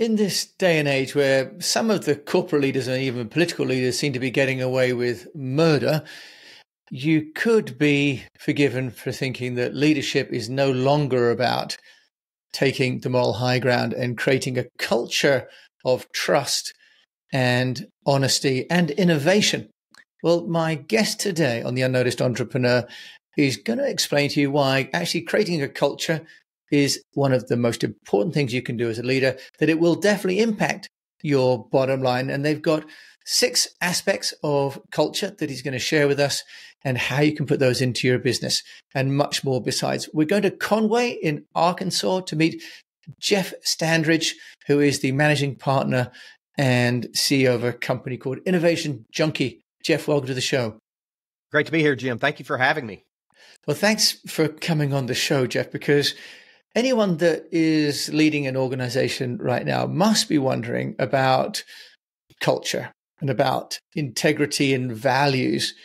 in this day and age where some of the corporate leaders and even political leaders seem to be getting away with murder, you could be forgiven for thinking that leadership is no longer about taking the moral high ground and creating a culture of trust and honesty and innovation. Well, my guest today on The Unnoticed Entrepreneur is going to explain to you why actually creating a culture is one of the most important things you can do as a leader, that it will definitely impact your bottom line. And they've got 6 aspects of culture that he's going to share with us and how you can put those into your business and much more besides. We're going to Conway in Arkansas to meet Jeff Standridge, who is the managing partner and CEO of a company called Innovation Junkie. Jeff, welcome to the show. Great to be here, Jim. Thank you for having me. Well, thanks for coming on the show, Jeff, because anyone that is leading an organization right now must be wondering about culture and about integrity and values,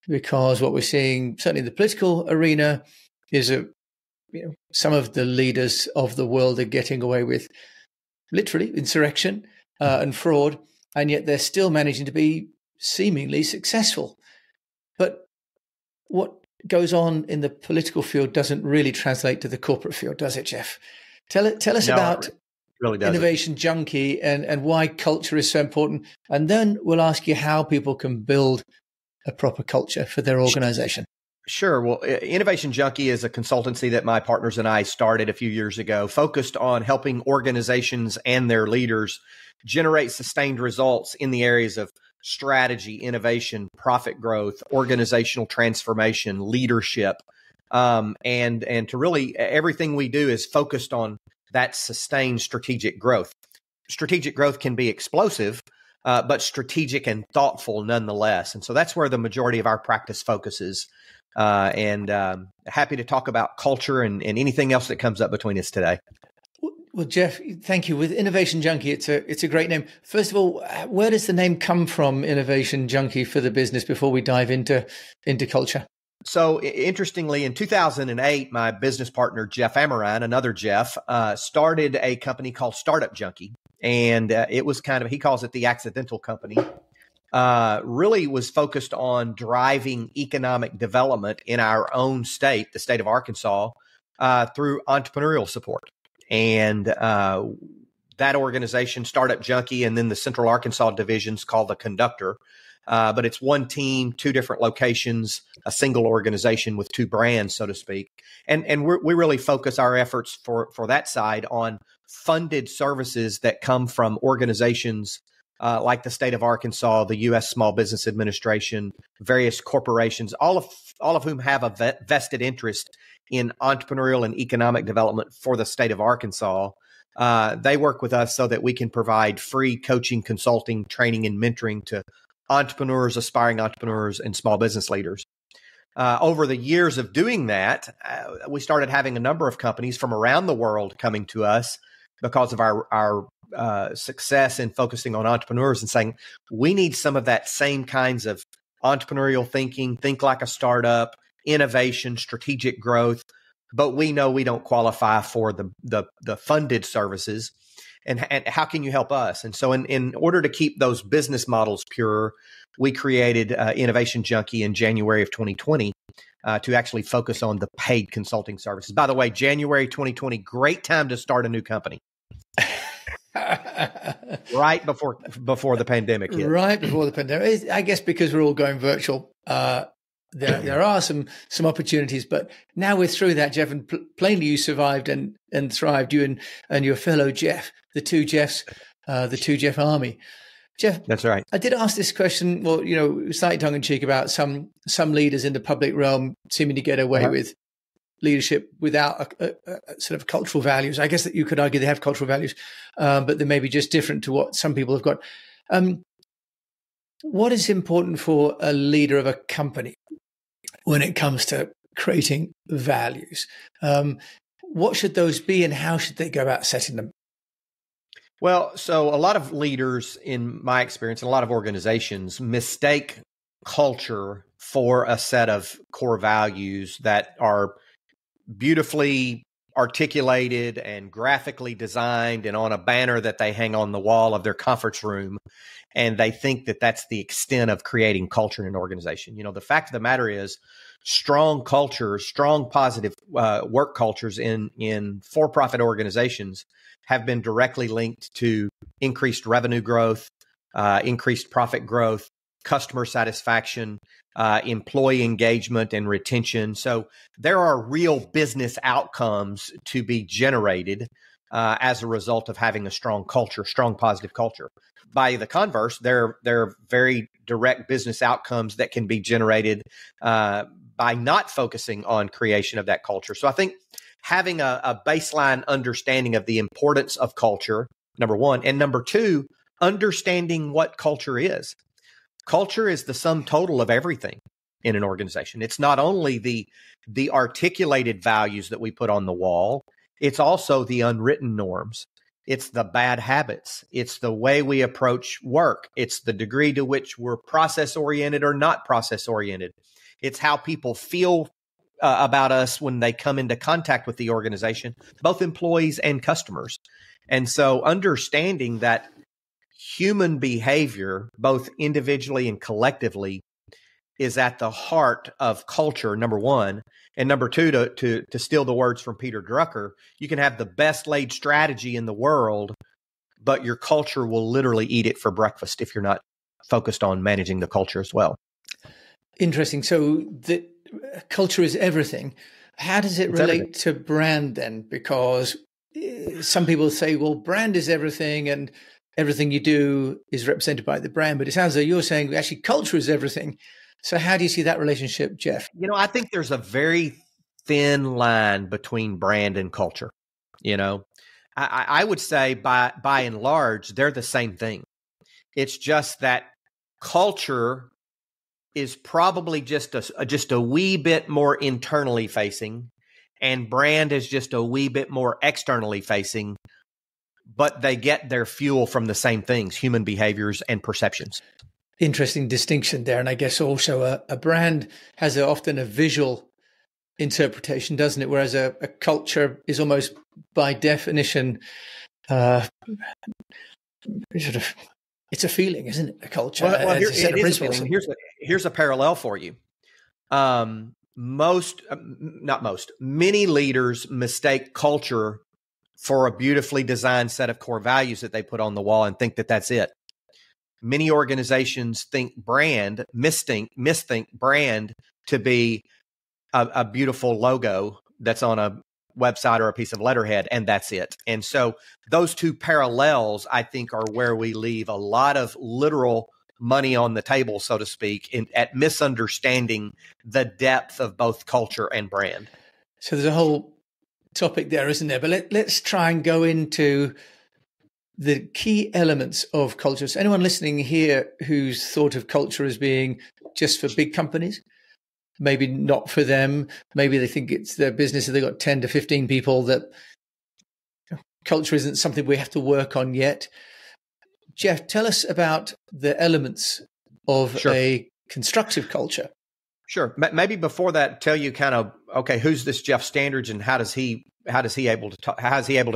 because what we're seeing, certainly in the political arena, is some of the leaders of the world are getting away with literally insurrection and fraud, and yet they're still managing to be seemingly successful. But what goes on in the political field doesn't really translate to the corporate field, does it, Jeff? Tell us about really Innovation Junkie and why culture is so important. And then we'll ask you how people can build a proper culture for their organization. Sure. Well, Innovation Junkie is a consultancy that my partners and I started a few years ago, focused on helping organizations and their leaders generate sustained results in the areas of strategy, innovation, profit growth, organizational transformation, leadership, and to really everything we do is focused on that sustained strategic growth. Strategic growth can be explosive, but strategic and thoughtful nonetheless. And so that's where the majority of our practice focuses. And happy to talk about culture and anything else that comes up between us today. Well, Jeff, thank you. With Innovation Junkie, it's a great name. First of all, where does the name come from, Innovation Junkie, for the business before we dive into culture? So interestingly, in 2008, my business partner, Jeff Amaran, another Jeff, started a company called Startup Junkie. And it was he calls it the accidental company, really was focused on driving economic development in our own state, the state of Arkansas, through entrepreneurial support. And that organization, Startup Junkie, and then the Central Arkansas division's called the Conductor. But it's one team, 2 different locations, a single organization with 2 brands, so to speak. And we really focus our efforts for that side on funded services that come from organizations like the state of Arkansas, the U.S. Small Business Administration, various corporations, all of whom have a vested interest in entrepreneurial and economic development for the state of Arkansas. They work with us so that we can provide free coaching, consulting, training, and mentoring to entrepreneurs, aspiring entrepreneurs, and small business leaders. Over the years of doing that, we started having a number of companies from around the world coming to us because of our success in focusing on entrepreneurs and saying, we need some of that same kinds of entrepreneurial thinking, think like a startup, innovation, strategic growth, but we know we don't qualify for the funded services. And how can you help us? And so in order to keep those business models pure, we created Innovation Junkie in January of 2020 to actually focus on the paid consulting services. By the way, January 2020, great time to start a new company. Right before the pandemic hit. Right before the pandemic. I guess because we're all going virtual, there are some opportunities, but now we're through that, Jeff, and plainly you survived and thrived, you and your fellow Jeff, the 2 Jeffs, the 2 Jeff army. Jeff, that's right. I did ask this question, well, slightly tongue in cheek, about some leaders in the public realm seeming to get away with leadership without a sort of cultural values. I guess that you could argue they have cultural values, but they may be just different to what some people have got. What is important for a leader of a company when it comes to creating values? What should those be and how should they go about setting them? Well, so a lot of leaders, in my experience, and a lot of organizations mistake culture for a set of core values that are beautifully articulated and graphically designed and on a banner that they hang on the wall of their conference room. And they think that that's the extent of creating culture in an organization. The fact of the matter is strong cultures, strong positive work cultures in for-profit organizations have been directly linked to increased revenue growth, increased profit growth, customer satisfaction, employee engagement and retention. So there are real business outcomes to be generated as a result of having a strong culture, strong positive culture. By the converse, there are very direct business outcomes that can be generated by not focusing on creation of that culture. So I think having a baseline understanding of the importance of culture, number one, and number two, understanding what culture is. Culture is the sum total of everything in an organization. It's not only the articulated values that we put on the wall, it's also the unwritten norms. It's the bad habits. It's the way we approach work. It's the degree to which we're process-oriented or not process-oriented. It's how people feel about us when they come into contact with the organization, both employees and customers. And so understanding that human behavior, both individually and collectively, is at the heart of culture, number one. And number two, to steal the words from Peter Drucker, you can have the best laid strategy in the world, but your culture will literally eat it for breakfast if you're not focused on managing the culture as well. Interesting. So the culture is everything. How does it relate to brand then? Because some people say, well, brand is everything and everything you do is represented by the brand. But it sounds like you're saying actually culture is everything. So how do you see that relationship, Jeff? I think there's a very thin line between brand and culture. I would say by and large, they're the same thing. It's just that culture is probably just a wee bit more internally facing, and brand is just a wee bit more externally facing, but they get their fuel from the same things, human behaviors and perceptions. Interesting distinction there. And I guess also a brand has often a visual interpretation, doesn't it? Whereas a culture is almost by definition, it's a feeling, isn't it? A culture. Well, here's a parallel for you. Many leaders mistake culture for a beautifully designed set of core values that they put on the wall and think that that's it. Many organizations misthink brand to be a beautiful logo that's on a website or a piece of letterhead, and that's it. And so those two parallels, I think, are where we leave a lot of literal money on the table, so to speak, at misunderstanding the depth of both culture and brand. So there's a whole topic there, isn't there? But let's try and go into the key elements of culture. So anyone listening here who's thought of culture as being just for big companies, maybe not for them, maybe they think it's their business and they've got 10 to 15 people, that culture isn't something we have to work on yet. Jeff, tell us about the elements of a constructive culture. Sure. Maybe before that, tell you kind of, okay, who's this Jeff Standridge and how is he able to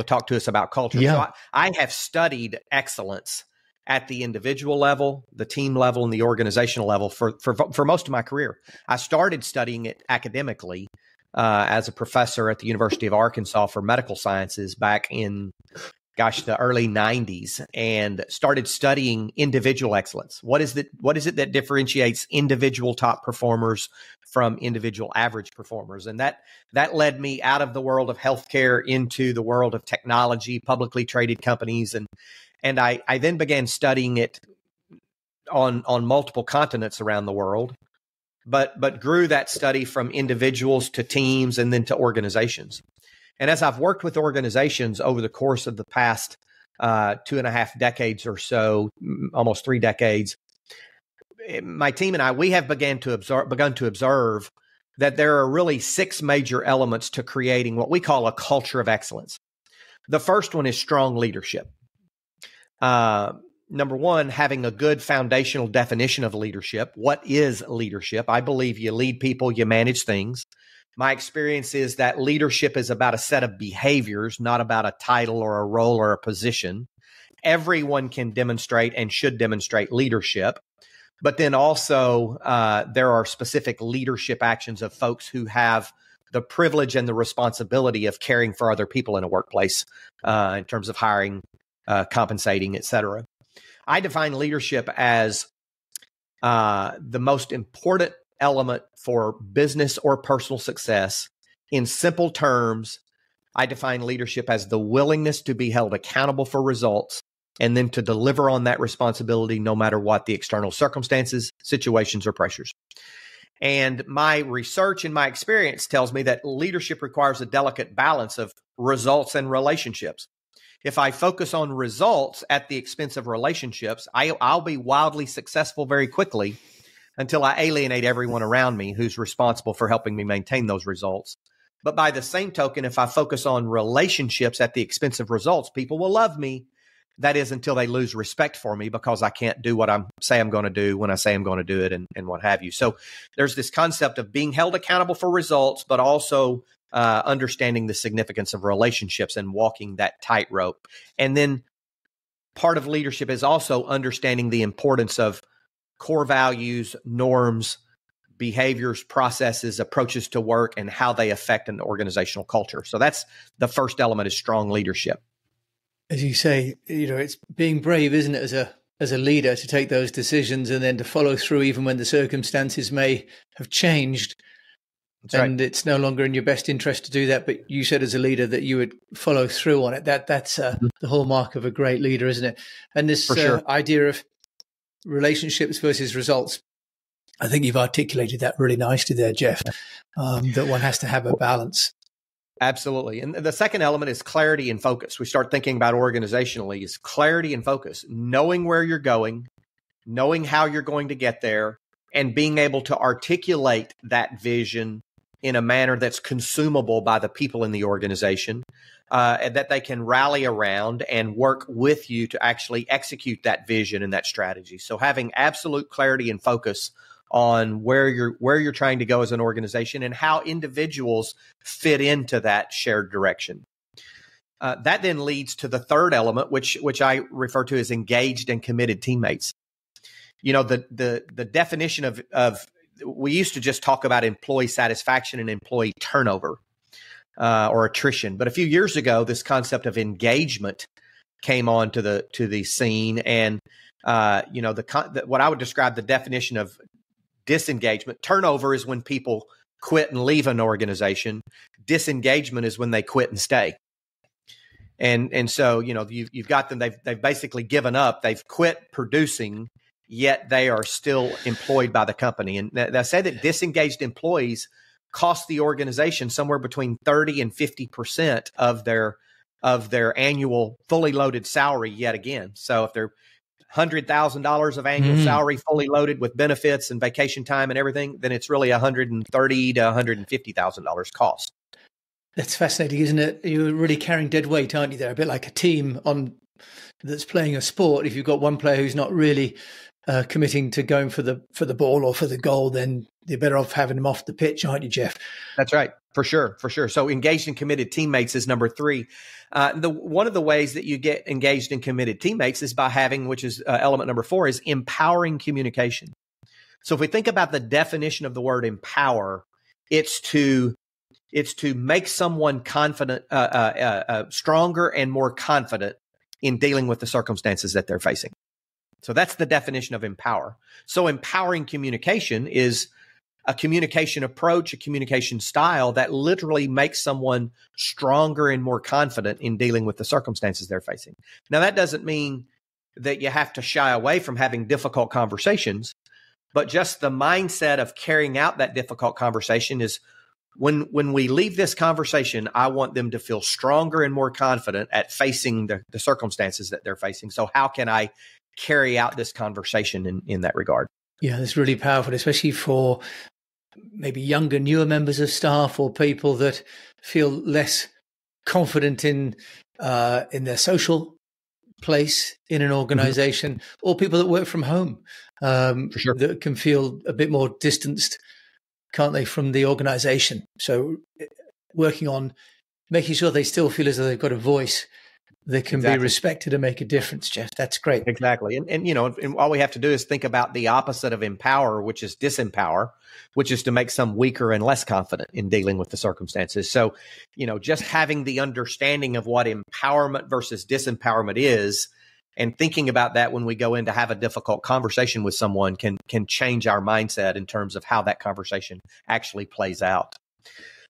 talk to us about culture? Yeah. So I have studied excellence at the individual level, the team level, and the organizational level for most of my career. I started studying it academically as a professor at the University of Arkansas for medical sciences back in the early 90s, and started studying individual excellence. What is it that differentiates individual top performers from individual average performers? And that led me out of the world of healthcare into the world of technology, publicly traded companies. And I then began studying it on multiple continents around the world, but grew that study from individuals to teams and then to organizations. And as I've worked with organizations over the course of the past 2.5 decades or so, almost 3 decades, my team and we have begun to observe that there are really 6 major elements to creating what we call a culture of excellence. The first one is strong leadership. Number one, having a good foundational definition of leadership. What is leadership? I believe you lead people, you manage things. My experience is that leadership is about a set of behaviors, not about a title or a role or a position. Everyone can demonstrate and should demonstrate leadership. But then also there are specific leadership actions of folks who have the privilege and the responsibility of caring for other people in a workplace in terms of hiring, compensating, et cetera. I define leadership as the most important element for business or personal success. In simple terms, I define leadership as the willingness to be held accountable for results and then to deliver on that responsibility no matter what the external circumstances, situations, or pressures. And my research and my experience tells me that leadership requires a delicate balance of results and relationships. If I focus on results at the expense of relationships, I'll be wildly successful very quickly until I alienate everyone around me who's responsible for helping me maintain those results. But by the same token, if I focus on relationships at the expense of results, people will love me. That is until they lose respect for me because I can't do what I say I'm going to do when I say I'm going to do it and what have you. So there's this concept of being held accountable for results, but also understanding the significance of relationships and walking that tightrope. And then part of leadership is also understanding the importance of core values, norms, behaviors, processes, approaches to work, and how they affect an organizational culture. So that's the first element, is strong leadership. As you say, it's being brave, isn't it, as a leader, to take those decisions and then to follow through even when the circumstances may have changed. That's and right. It's no longer in your best interest to do that. But you said as a leader that you would follow through on it. That's the hallmark of a great leader, isn't it? And this idea of relationships versus results, I think you've articulated that really nicely there, Jeff, that one has to have a balance. Absolutely. And the second element is clarity and focus. We start thinking about organizationally is clarity and focus, knowing where you're going, knowing how you're going to get there, and being able to articulate that vision in a manner that's consumable by the people in the organization, that they can rally around and work with you to actually execute that vision and that strategy. So having absolute clarity and focus on where you're trying to go as an organization and how individuals fit into that shared direction. That then leads to the third element, which I refer to as engaged and committed teammates. The definition of we used to just talk about employee satisfaction and employee turnover or attrition, but a few years ago, this concept of engagement came on to the scene, and what I would describe the definition of disengagement. Turnover is when people quit and leave an organization. Disengagement is when they quit and stay. And so, you've got them, they've basically given up, they've quit producing, yet they are still employed by the company. And they say that disengaged employees cost the organization somewhere between 30 and 50% of their annual fully loaded salary yet again. So if they're $100,000 of annual salary fully loaded with benefits and vacation time and everything, then it's really $130,000 to $150,000 cost. That's fascinating, isn't it? You're really carrying dead weight, aren't you? There, a bit like a team that's playing a sport. If you've got one player who's not really committing to going for the ball or for the goal, then you're better off having them off the pitch, aren't you, Jeff? That's right, for sure. So engaged and committed teammates is number 3. One of the ways that you get engaged and committed teammates is by having, which is element number 4, is empowering communication. So if we think about the definition of the word empower, it's to make someone confident, stronger and more confident in dealing with the circumstances that they're facing. So that's the definition of empower. So empowering communication is a communication approach, a communication style that literally makes someone stronger and more confident in dealing with the circumstances they're facing. Now, that doesn't mean that you have to shy away from having difficult conversations, but just the mindset of carrying out that difficult conversation is when we leave this conversation, I want them to feel stronger and more confident at facing the circumstances that they're facing. So how can I carry out this conversation in that regard? Yeah, that's really powerful, especially for maybe younger, newer members of staff or people that feel less confident in their social place in an organization, or people that work from home For sure. that can feel a bit more distanced can't they, from the organization? So working on making sure they still feel as though they've got a voice that can be respected and make a difference, Jeff. That's great. Exactly. And all we have to do is think about the opposite of empower, which is disempower, which is to make some weaker and less confident in dealing with the circumstances. So, just having the understanding of what empowerment versus disempowerment is, and thinking about that when we go in to have a difficult conversation with someone can change our mindset in terms of how that conversation actually plays out.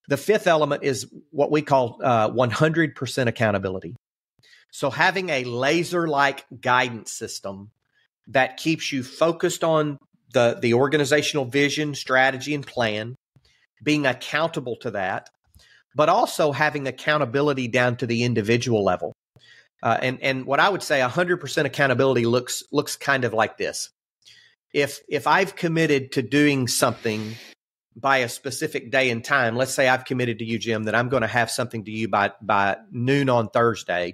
The fifth element is what we call 100% accountability. So having a laser-like guidance system that keeps you focused on the organizational vision, strategy, and plan, being accountable to that, but also having accountability down to the individual level. And what I would say 100% accountability looks kind of like this. If I've committed to doing something by a specific day and time, let's say I've committed to you, Jim, that I'm going to have something to you by noon on Thursday.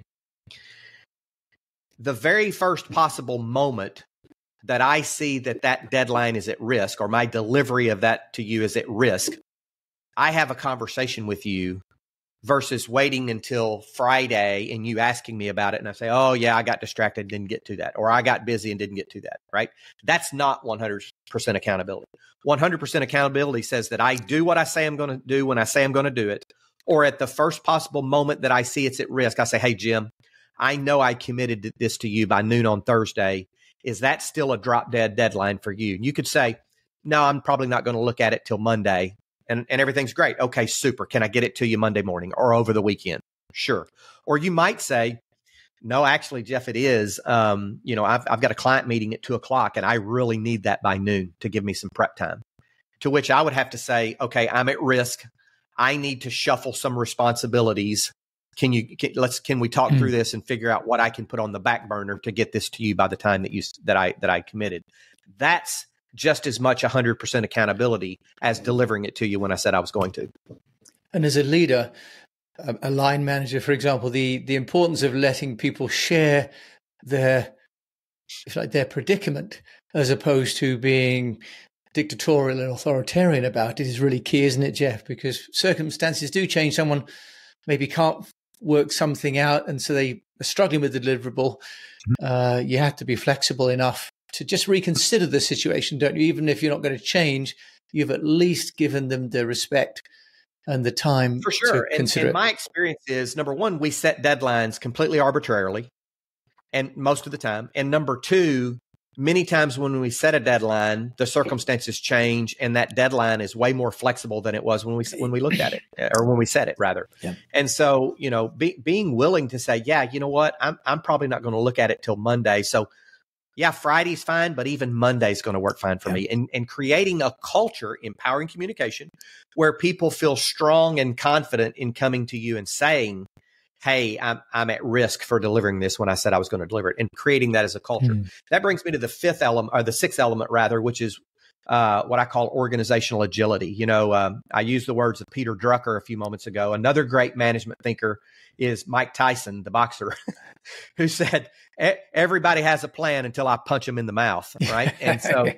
The very first possible moment that I see that deadline is at risk, or my delivery of that to you is at risk, I have a conversation with you versus waiting until Friday and you asking me about it. And I say, oh yeah, I got distracted, didn't get to that. Or I got busy and didn't get to that, right? That's not 100% accountability. 100% accountability says that I do what I say I'm going to do when I say I'm going to do it. Or at the first possible moment that I see it's at risk, I say, hey, Jim, I know I committed this to you by noon on Thursday. Is that still a drop dead deadline for you? And you could say, no, I'm probably not going to look at it till Monday. And everything's great. Okay, super. Can I get it to you Monday morning or over the weekend? Sure. Or you might say, no, actually, Jeff, it is. I've got a client meeting at 2:00 and I really need that by noon to give me some prep time. To which I would have to say, okay, I'm at risk. I need to shuffle some responsibilities. Can we talk through this and figure out what I can put on the back burner to get this to you by the time that I committed? That's just as much 100% accountability as delivering it to you when I said I was going to. And as a leader, a line manager, for example, the importance of letting people share their predicament as opposed to being dictatorial and authoritarian about it is really key, isn't it, Jeff? Because circumstances do change. Someone maybe can't work something out, and so they are struggling with the deliverable. You have to be flexible enough to just reconsider the situation, don't you? Even if you're not going to change, you've at least given them the respect and the time for sure. to consider and my experience is, number one, we set deadlines completely arbitrarily, and most of the time. And number two, many times when we set a deadline, the circumstances change, and that deadline is way more flexible than it was when we looked at it, or when we set it, rather. Yeah. And so, being willing to say, yeah, you know what, I'm probably not going to look at it till Monday. So, yeah, Friday's fine, but even Monday's going to work fine for me. And creating a culture, empowering communication, where people feel strong and confident in coming to you and saying, hey, I'm at risk for delivering this when I said I was going to deliver it, and creating that as a culture. That brings me to the sixth element, which is what I call organizational agility. I used the words of Peter Drucker a few moments ago. Another great management thinker is Mike Tyson, the boxer, who said, everybody has a plan until I punch them in the mouth, right? And so,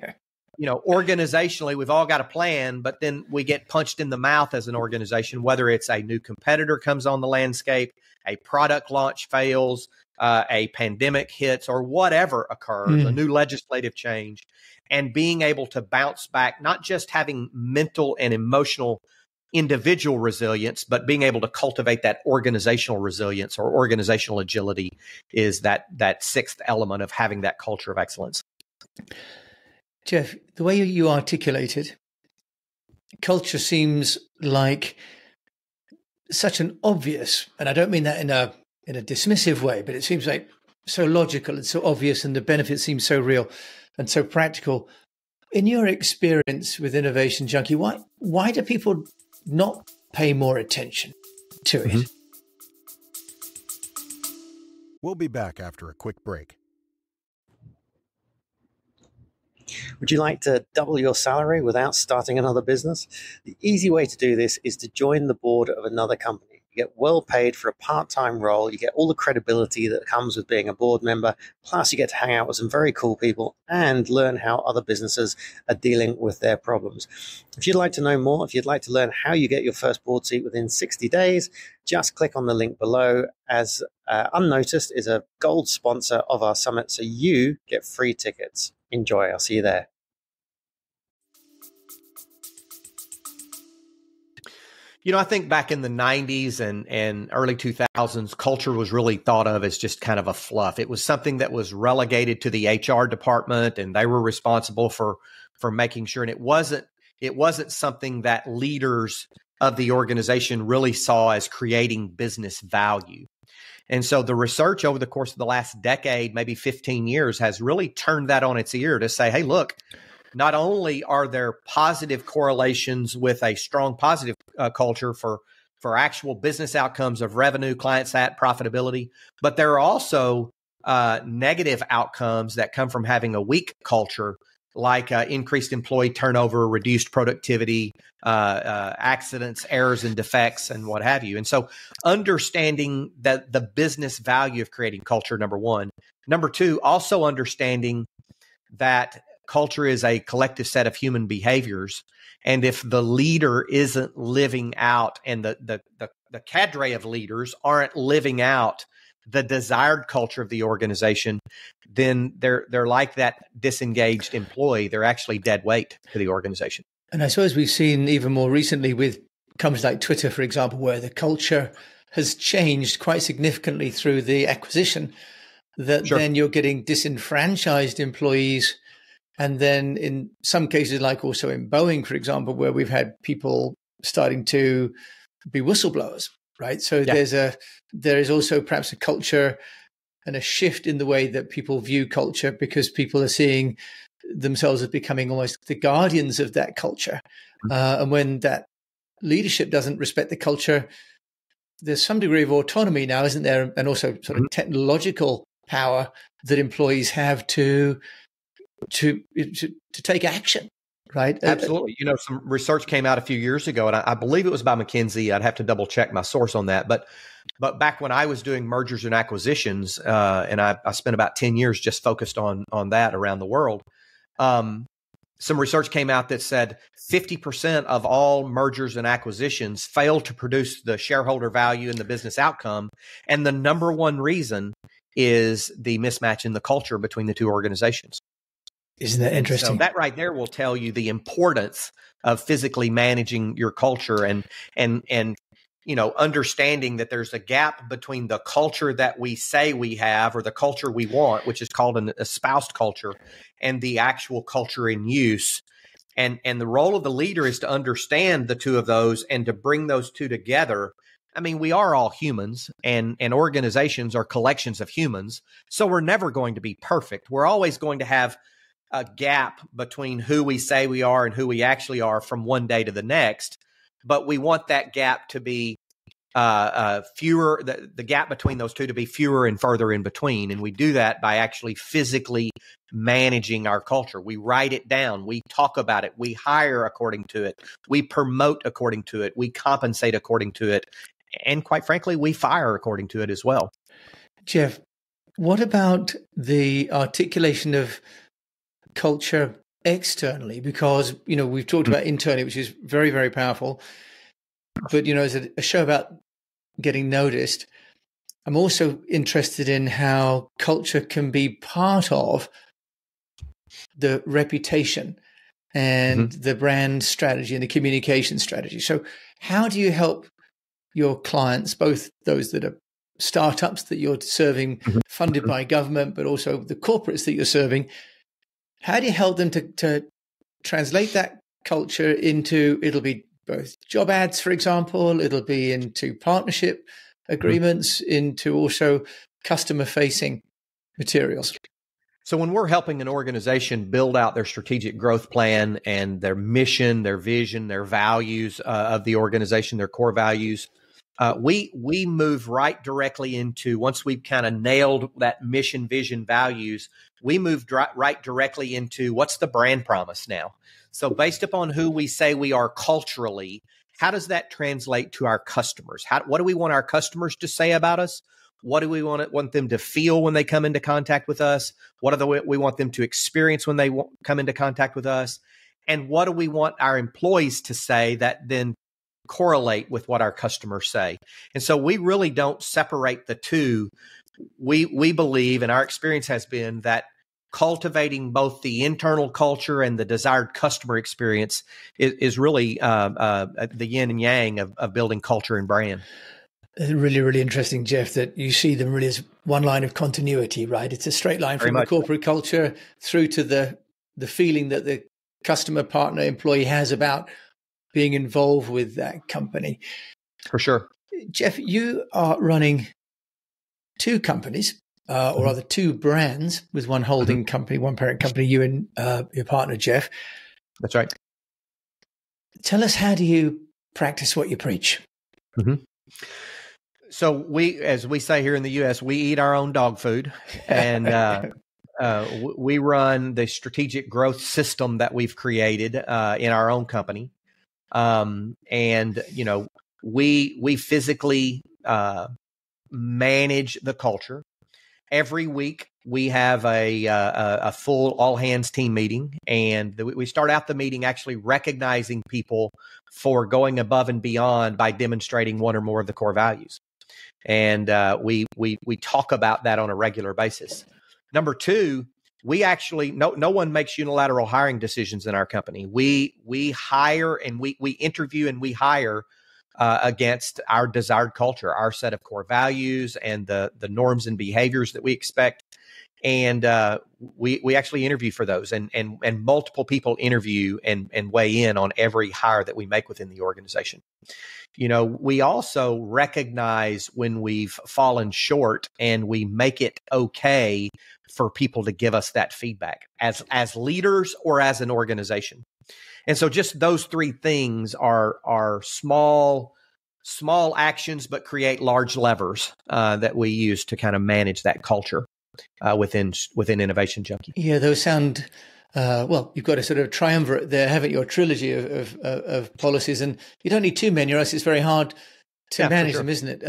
organizationally, we've all got a plan, but then we get punched in the mouth as an organization, whether it's a new competitor comes on the landscape, a product launch fails, a pandemic hits, or whatever occurs, a new legislative change, and being able to bounce back, not just having mental and emotional individual resilience, but being able to cultivate that organizational resilience or organizational agility is that sixth element of having that culture of excellence. Jeff, the way you articulate it, culture seems like such an obvious, and I don't mean that in a dismissive way, but it seems like so logical and so obvious, and the benefits seem so real and so practical. In your experience with Innovation Junkie, why do people not pay more attention to it? We'll be back after a quick break. Would you like to double your salary without starting another business? The easy way to do this is to join the board of another company. You get well paid for a part-time role. You get all the credibility that comes with being a board member. Plus, you get to hang out with some very cool people and learn how other businesses are dealing with their problems. If you'd like to know more, if you'd like to learn how you get your first board seat within 60 days, just click on the link below, as Unnoticed is a gold sponsor of our summit, so you get free tickets. Enjoy. I'll see you there. I think back in the 90s and early 2000s, culture was really thought of as just kind of a fluff. It was something that was relegated to the HR department, and they were responsible for making sure. And it wasn't something that leaders of the organization really saw as creating business value. And so the research over the course of the last decade, maybe 15 years, has really turned that on its ear to say, hey, look, not only are there positive correlations with a strong positive culture for actual business outcomes of revenue, client sat, profitability, but there are also negative outcomes that come from having a weak culture, like increased employee turnover, reduced productivity, accidents, errors and defects, and what have you. And so understanding that the business value of creating culture, number one. Number two, also understanding that culture is a collective set of human behaviors. And if the leader isn't living out, and the cadre of leaders aren't living out the desired culture of the organization, then they're like that disengaged employee. They're actually dead weight to the organization. And I suppose we've seen even more recently with companies like Twitter, for example, where the culture has changed quite significantly through the acquisition, that Sure. Then you're getting disenfranchised employees. And then in some cases, like also in Boeing, for example, where we've had people starting to be whistleblowers, right? So Yeah. there is also perhaps a culture and a shift in the way that people view culture, because people are seeing themselves as becoming almost the guardians of that culture. And when that leadership doesn't respect the culture, there's some degree of autonomy now, isn't there? And also sort of technological power that employees have to take action, right? Absolutely. Some research came out a few years ago, and I believe it was by McKinsey. I'd have to double check my source on that. But back when I was doing mergers and acquisitions, and I spent about 10 years just focused on that around the world, some research came out that said 50% of all mergers and acquisitions fail to produce the shareholder value and the business outcome. And the number one reason is the mismatch in the culture between the two organizations. Isn't that interesting? So that right there will tell you the importance of physically managing your culture and understanding that there's a gap between the culture that we say we have, or the culture we want, which is called an espoused culture, and the actual culture in use. And the role of the leader is to understand the two of those and to bring those two together. I mean, we are all humans, and organizations are collections of humans. So we're never going to be perfect. We're always going to have a gap between who we say we are and who we actually are from one day to the next. But we want that gap to be fewer, the gap between those two to be fewer and further in between. And we do that by actually physically managing our culture. We write it down. We talk about it. We hire according to it. We promote according to it. We compensate according to it. And quite frankly, we fire according to it as well. Jeff, what about the articulation of culture externally? Because, we've talked about internally, which is very, very powerful. But, as a show about getting noticed, I'm also interested in how culture can be part of the reputation and the brand strategy and the communication strategy. So how do you help your clients, both those that are startups that you're serving, funded by government, but also the corporates that you're serving? How do you help them to translate that culture into, it'll be both job ads, for example, it'll be into partnership agreements, into also customer-facing materials? So when we're helping an organization build out their strategic growth plan and their mission, their vision, their values of the organization, their core values, we move right directly into, once we've kind of nailed that mission, vision, values, we move right directly into what's the brand promise now. So based upon who we say we are culturally, how does that translate to our customers? What do we want our customers to say about us? What do we want them to feel when they come into contact with us? What do we want them to experience when they come into contact with us? And what do we want our employees to say that then correlate with what our customers say? And so we really don't separate the two. We believe, and our experience has been, that cultivating both the internal culture and the desired customer experience is really the yin and yang of building culture and brand. Really, really interesting, Jeff, that you see them really as one line of continuity, right? It's a straight line from the corporate culture through to the feeling that the customer, partner, employee has about being involved with that company. For sure. Jeff, you are running two companies, or rather two brands, with one holding company, one parent company, you and your partner, Jeff. That's right. Tell us, how do you practice what you preach? So we, as we say here in the U.S., we eat our own dog food, and we run the strategic growth system that we've created in our own company. And, you know, we physically manage the culture. Every week we have a full all hands team meeting, and we start out the meeting actually recognizing people for going above and beyond by demonstrating one or more of the core values. And we talk about that on a regular basis. Number two, we actually, no one makes unilateral hiring decisions in our company. We hire and we interview and we hire against our desired culture, our set of core values and the norms and behaviors that we expect. And we actually interview for those, and multiple people interview and weigh in on every hire that we make within the organization. You know, we also recognize when we've fallen short, and we make it okay for people to give us that feedback as leaders or as an organization. And so just those three things are small actions, but create large levers that we use to kind of manage that culture within Innovation Junkie. Yeah, those sound, well, you've got a sort of triumvirate there, haven't you? A trilogy of policies, and you don't need too many, or else it's very hard to manage them, isn't it?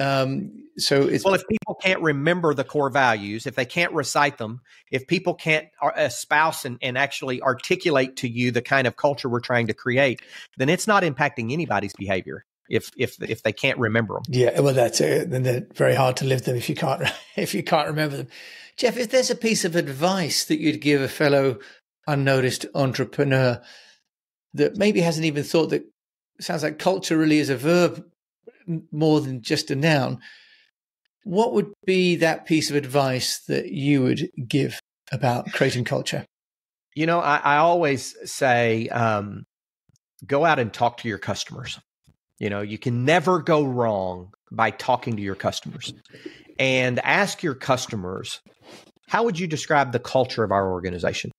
So it's, well, if people can't remember the core values, if they can't recite them, if people can't espouse and actually articulate to you the kind of culture we're trying to create, then it's not impacting anybody's behavior. If they can't remember them. Yeah, well, that's it. Then they're very hard to live them if you can't remember them. Jeff, if there's a piece of advice that you'd give a fellow unnoticed entrepreneur that maybe hasn't even thought that, sounds like culture really is a verb more than just a noun, what would be that piece of advice that you would give about creating culture? You know, I always say, go out and talk to your customers. You know, you can never go wrong by talking to your customers, and ask your customers, how would you describe the culture of our organization?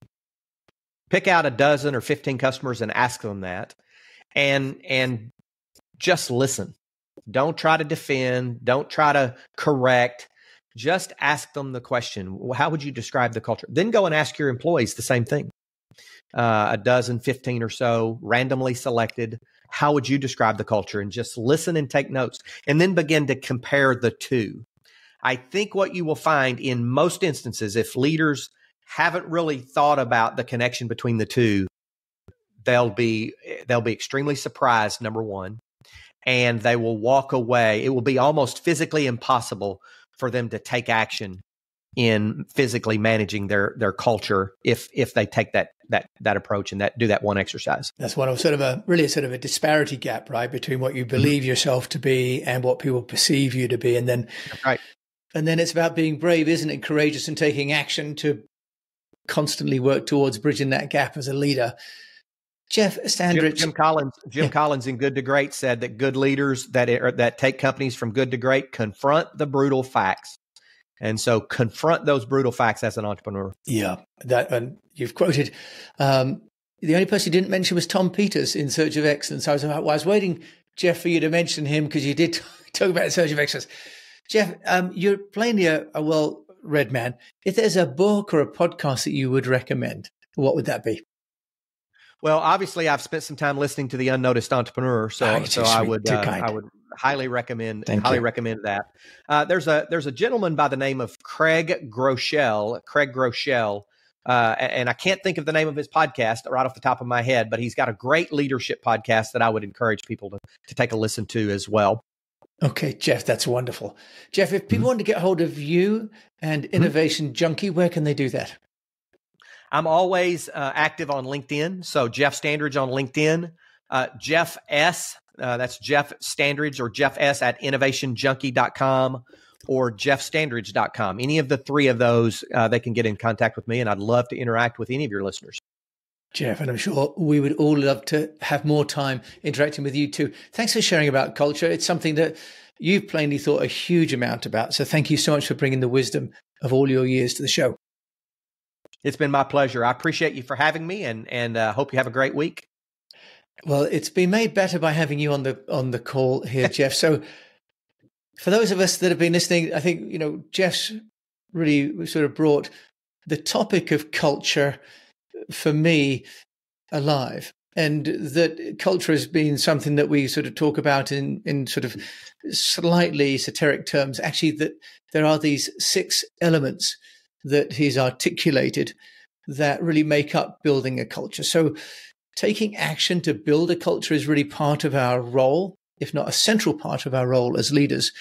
Pick out a dozen or 15 customers and ask them that, and just listen. Don't try to defend. Don't try to correct. Just ask them the question. How would you describe the culture? Then go and ask your employees the same thing. A dozen, 15 or so, randomly selected. How would you describe the culture? And just listen and take notes, and then begin to compare the two. I think what you will find in most instances, if leaders haven't really thought about the connection between the two, they'll be extremely surprised, number one, and they will walk away. It will be almost physically impossible for them to take action in physically managing their culture if they take that approach and do that one exercise. That's one of sort of a disparity gap, right, between what you believe yourself to be and what people perceive you to be, and then right. And then it's about being brave, isn't it? Courageous and taking action to constantly work towards bridging that gap as a leader. Jeff Standridge. Jim Collins in Good to Great said that good leaders that take companies from good to great confront the brutal facts. And so confront those brutal facts as an entrepreneur. Yeah, that, and you've quoted. The only person you didn't mention was Tom Peters in Search of Excellence. I was waiting, Jeff, for you to mention him because you did talk about Search of Excellence. Jeff, you're plainly a well-read man. If there's a book or a podcast that you would recommend, what would that be? Well, obviously, I've spent some time listening to the Unnoticed Entrepreneur, so I would highly recommend that. There's a gentleman by the name of Craig Groeschel, and I can't think of the name of his podcast right off the top of my head, but he's got a great leadership podcast that I would encourage people to take a listen to as well. Okay, Jeff, that's wonderful. Jeff, if people want to get hold of you and Innovation Junkie, where can they do that? I'm always active on LinkedIn. So Jeff Standridge on LinkedIn, Jeff S. That's Jeff Standridge or Jeff S at innovationjunkie.com or jeffstandridge.com. Any of the three of those, they can get in contact with me, and I'd love to interact with any of your listeners. Jeff, and I'm sure we would all love to have more time interacting with you too. Thanks for sharing about culture. It's something that you've plainly thought a huge amount about. So thank you so much for bringing the wisdom of all your years to the show. It's been my pleasure. I appreciate you for having me, and hope you have a great week. Well, it's been made better by having you on the call here, Jeff. So for those of us that have been listening, I think, Jeff's really sort of brought the topic of culture for me alive, and that culture has been something that we sort of talk about in sort of slightly esoteric terms. Actually, that there are these 6 elements that he's articulated that really make up building a culture. So taking action to build a culture is really part of our role, if not a central part of our role as leaders,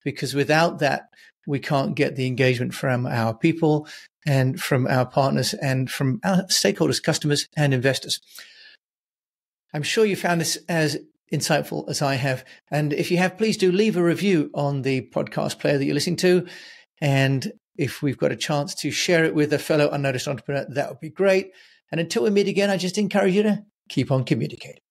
because without that, we can't get the engagement from our people and from our partners and from our stakeholders, customers and investors. I'm sure you found this as insightful as I have. And if you have, please do leave a review on the podcast player that you're listening to. And if we've got a chance to share it with a fellow unnoticed entrepreneur, that would be great. And until we meet again, I just encourage you to keep on communicating.